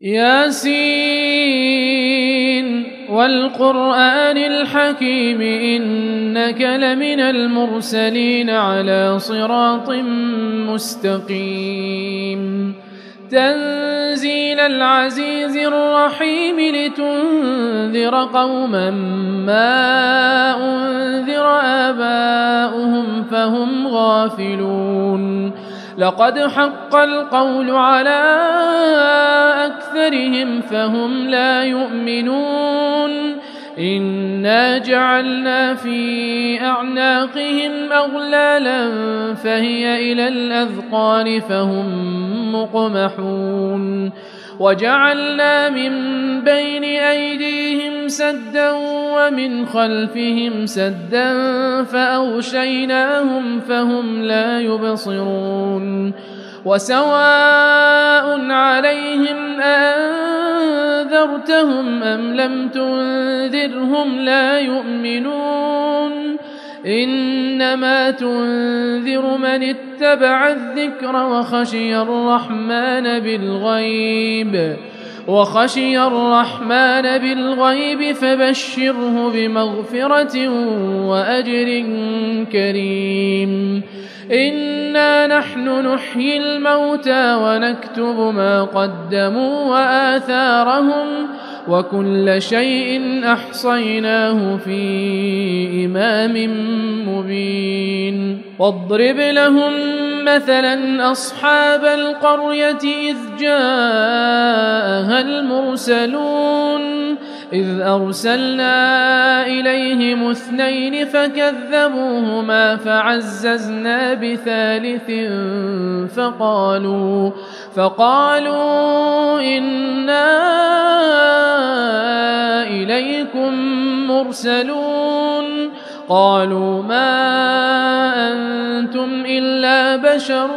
ياسين والقرآن الحكيم إنك لمن المرسلين على صراط مستقيم تنزيل العزيز الرحيم لتنذر قوما ما أنذر آباؤهم فهم غافلون لقد حق القول على أكثرهم فهم لا يؤمنون إنا جعلنا في أعناقهم أغلالا فهي إلى الأذقان فهم مقمحون وجعلنا من بين أيديهم سدا ومن خلفهم سدا فأغشيناهم فهم لا يبصرون وسواء عليهم أأنذرتهم أم لم تنذرهم لا يؤمنون إنما تنذر من اتبع الذكر وخشي الرحمن بالغيب فبشره بمغفرة وأجر كريم إنا نحن نحيي الموتى ونكتب ما قدموا وآثارهم وكل شيء أحصيناه في إمام مبين واضرب لهم مثلا أصحاب القرية إذ جاءها المرسلون إذ أرسلنا إليهم 2 فكذبوهما فعززنا بثالث فقالوا إنا إليكم مرسلون قالوا ما أنتم إلا بشر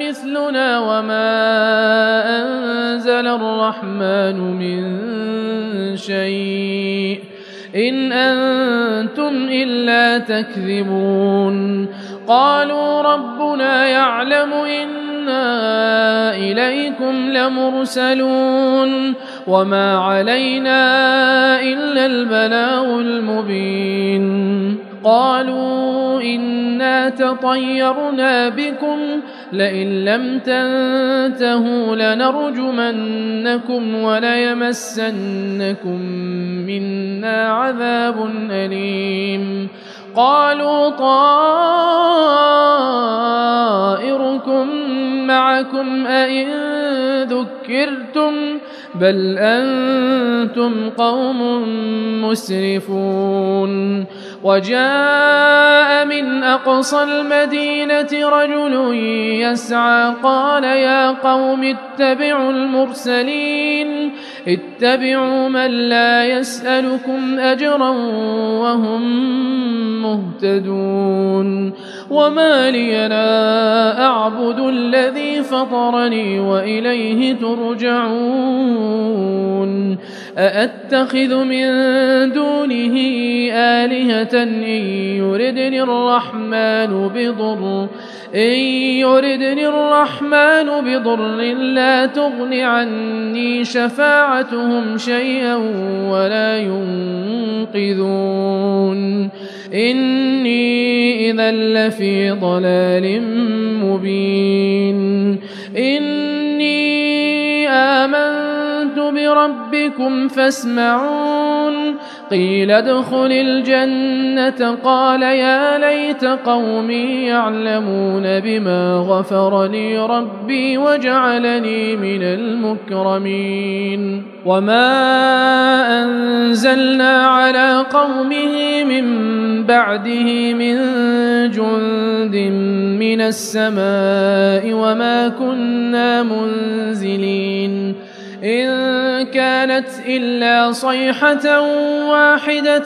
مثلنا وما أنزل الرحمن من شيء إن أنتم إلا تكذبون قالوا ربنا يعلم إنا إليكم لمرسلون وما علينا إلا البلاغ المبين قالوا إنا تطيرنا بكم لئن لم تنتهوا لنرجمنكم وليمسنكم منا عذاب أليم قالوا طائركم معكم أئن ذكرتم بل أنتم قوم مسرفون وجاء من أقصى المدينة رجل يسعى قال يا قوم اتبعوا المرسلين اتبعوا من لا يسألكم أجرا وهم مهتدون وما لي لا أعبد الذي فطرني وإليه ترجعون أأتخذ من دونه آلهة إن يردني الرحمن بضر لا تغن عني شفاعتهم شيئا ولا ينقذون إني إذا لفي ضلال مبين إني آمنت بربكم فاسمعون قيل ادخل الجنة قال يا ليت قومي يعلمون بما غفر لي ربي وجعلني من المكرمين وما أنزلنا على قومه من بعده من جند من السماء وما كنا منزلين إن كانت إلا صيحة واحدة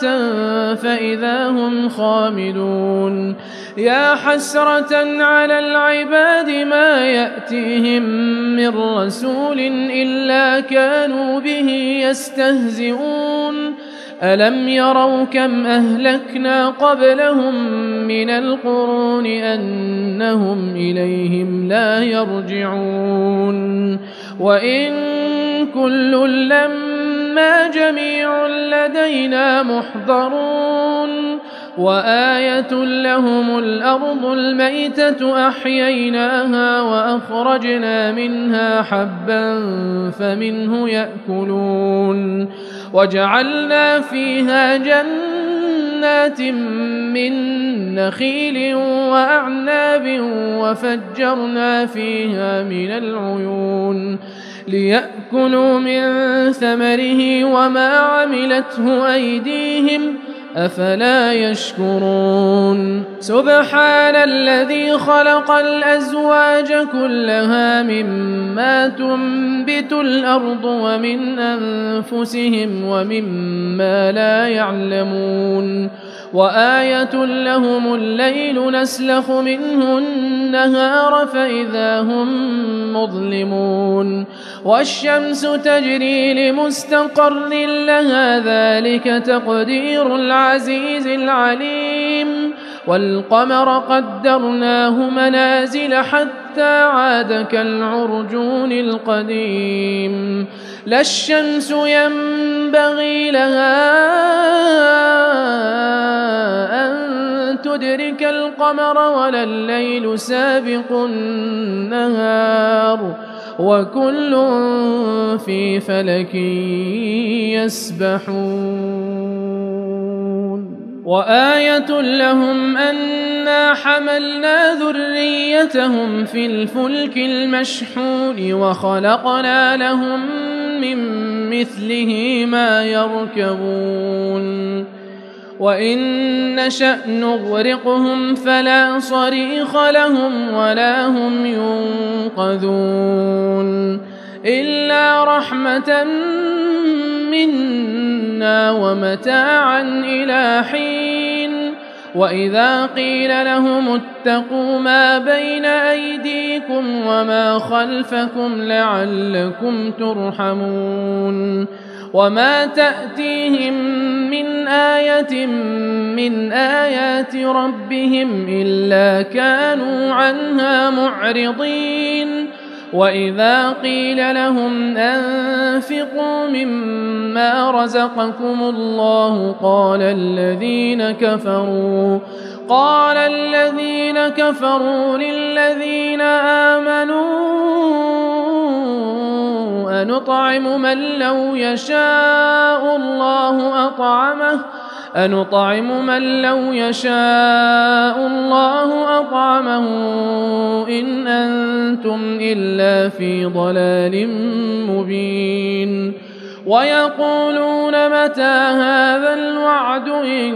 فإذا هم خامدون يا حسرة على العباد ما يأتيهم من رسول إلا كانوا به يستهزئون ألم يروا كم أهلكنا قبلهم من القرون أنهم إليهم لا يرجعون وإن كل لما جميع لدينا محضرون وآية لهم الأرض الميتة أحييناها وأخرجنا منها حبا فمنه يأكلون وجعلنا فيها جنات من نخيل وأعناب وفجرنا فيها من العيون ليأكلوا من ثمره وما عملته أيديهم أفلا يشكرون سبحان الذي خلق الأزواج كلها مما تنبت الأرض ومن أنفسهم ومما لا يعلمون وآية لهم الليل نسلخ منه النهار فإذا هم مظلمون والشمس تجري لمستقر لها ذلك تقدير العزيز العليم والقمر قدرناه منازل حتى عاد كالعرجون القديم لا الشمس ينبغي لها أن تدرك القمر ولا الليل سابق النهار وكل في فلك يسبحون وآية لهم أنا حملنا ذريتهم في الفلك المشحون وخلقنا لهم من مثله ما يركبون وإن نشأ نغرقهم فلا صريخ لهم ولا هم ينقذون إلا رحمة منا ومتاعا إلى حين وإذا قيل لهم اتقوا ما بين أيديكم وما خلفكم لعلكم ترحمون وما تأتيهم من آية من آيات ربهم إلا كانوا عنها معرضين وإذا قيل لهم أنفقوا مما رزقكم الله قال الذين كفروا للذين آمنوا أنطعم من لو يشاء الله أطعمه إن أنتم إلا في ضلال مبين ويقولون متى هذا الوعد إن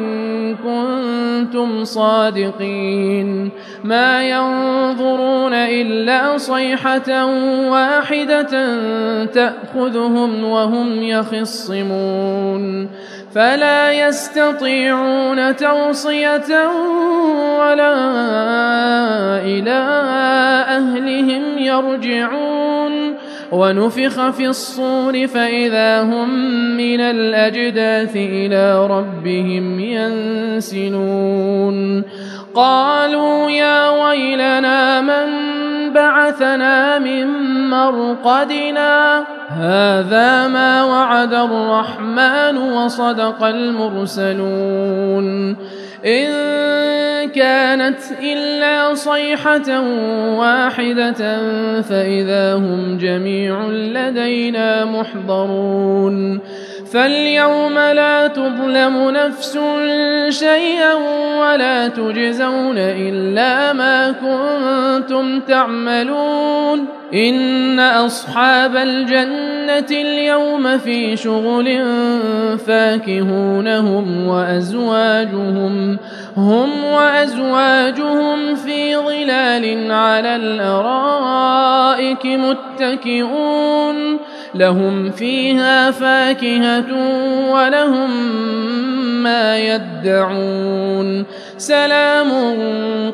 كنتم صادقين ما ينظرون إلا صيحة واحدة تأخذهم وهم يخصمون فلا يستطيعون توصية ولا إلى أهلهم يرجعون ونفخ في الصور فإذا هم من الأجداث إلى ربهم ينسلون قالوا يا ويلنا من بعثنا من مرقدنا هذا ما وعد الرحمن وصدق المرسلون إن كانت إلا صيحة واحدة فإذا هم جميع لدينا محضرون فاليوم لا تظلم نفس شيئا ولا تجزون إلا ما كنتم تعملون إن أصحاب الجنة اليوم في شغل فاكهون هم وأزواجهم في ظلال على الأرائك متكئون لهم فيها فاكهة ولهم ما يدعون سلام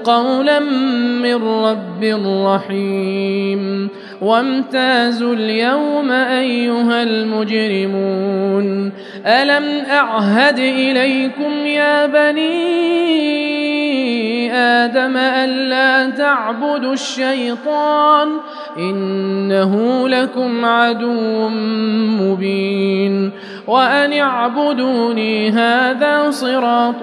قولا من رب رحيم وامتازوا اليوم أيها المجرمون ألم أعهد إليكم يا بني آدم ألا تعبدوا الشيطان إنه لكم عدو مبين وأن اعبدوني هذا صراط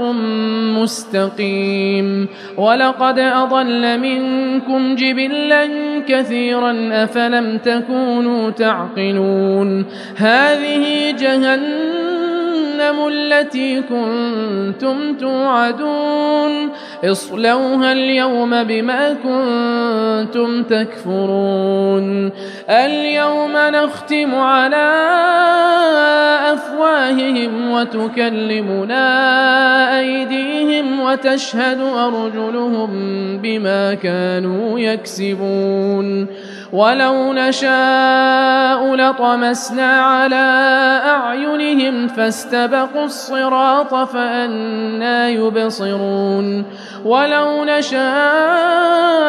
مستقيم ولقد أضل منكم جبلا كثيرا أفلم تكونوا تعقلون هذه جهنم التي كنتم توعدون اصلوها اليوم بما كنتم تكفرون اليوم نختم على أفواههم وتكلمنا أيديهم وتشهد أرجلهم بما كانوا يكسبون ولو نشاء لطمسنا على أعينهم فاستبقوا الصراط فأنى يبصرون ولو نشاء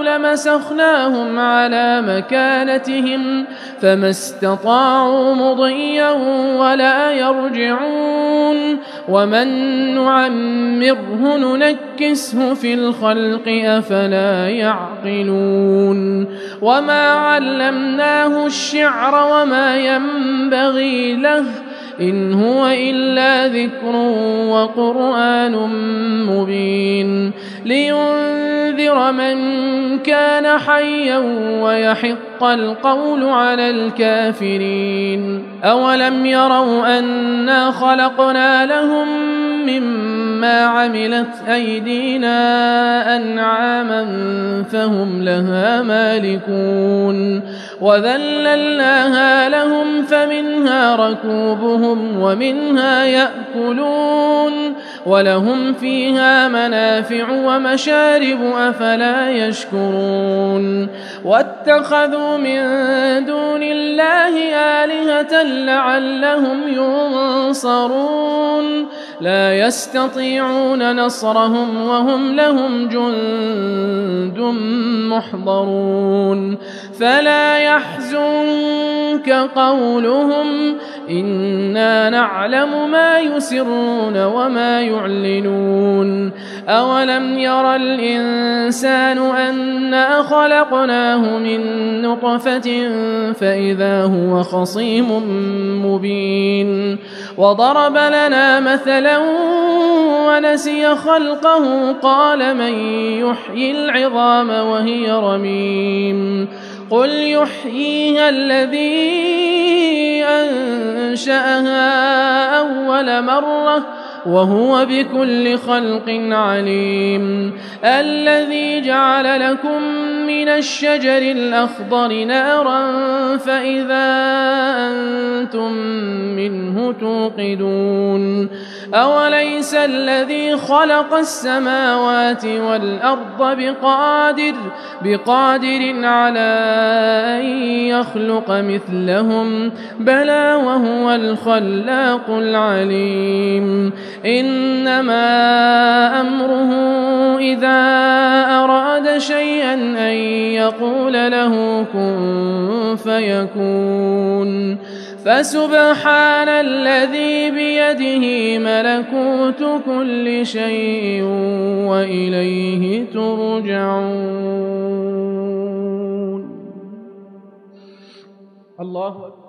لمسخناهم على مكانتهم فما استطاعوا مضيا ولا يرجعون ومن نعمره ننكسه في الخلق أفلا يعقلون وما علمناه الشعر وما ينبغي له إن هو إلا ذكر وقرآن مبين لينذر من كان حيا ويحق القول على الكافرين أولم يروا أنا خلقنا لهم مما عملت أيدينا أنعاما فهم لها مالكون وذللناها لهم فمنها ركوبهم ومنها يأكلون ولهم فيها منافع ومشارب أفلا يشكرون واتخذوا من دون الله آلهة لعلهم ينصرون لا يستطيعون نصرهم وهم لهم جند محضرون فلا يحزنك قولهم إنا نعلم ما يسرون وما يعلنون أولم ير الإنسان أنا خلقناه من نطفة فإذا هو خصيم مبين وضرب لنا مثلا ونسي خلقه قال من يحيي العظام وهي رميم قل يحييها الذي أنشأها أول مرة وهو بكل خلق عليم الذي جعل لكم من الشجر الأخضر نارا فإذا أنتم منه توقدون أوليس الذي خلق السماوات والأرض بقادر على أن يخلق مثلهم بلى وهو الخلاق العليم إنما أمره إذا أراد شيئا أن يقول له كن فيكون فسبحان الذي بيده ملكوت كل شيء وإليه ترجعون الله أكبر.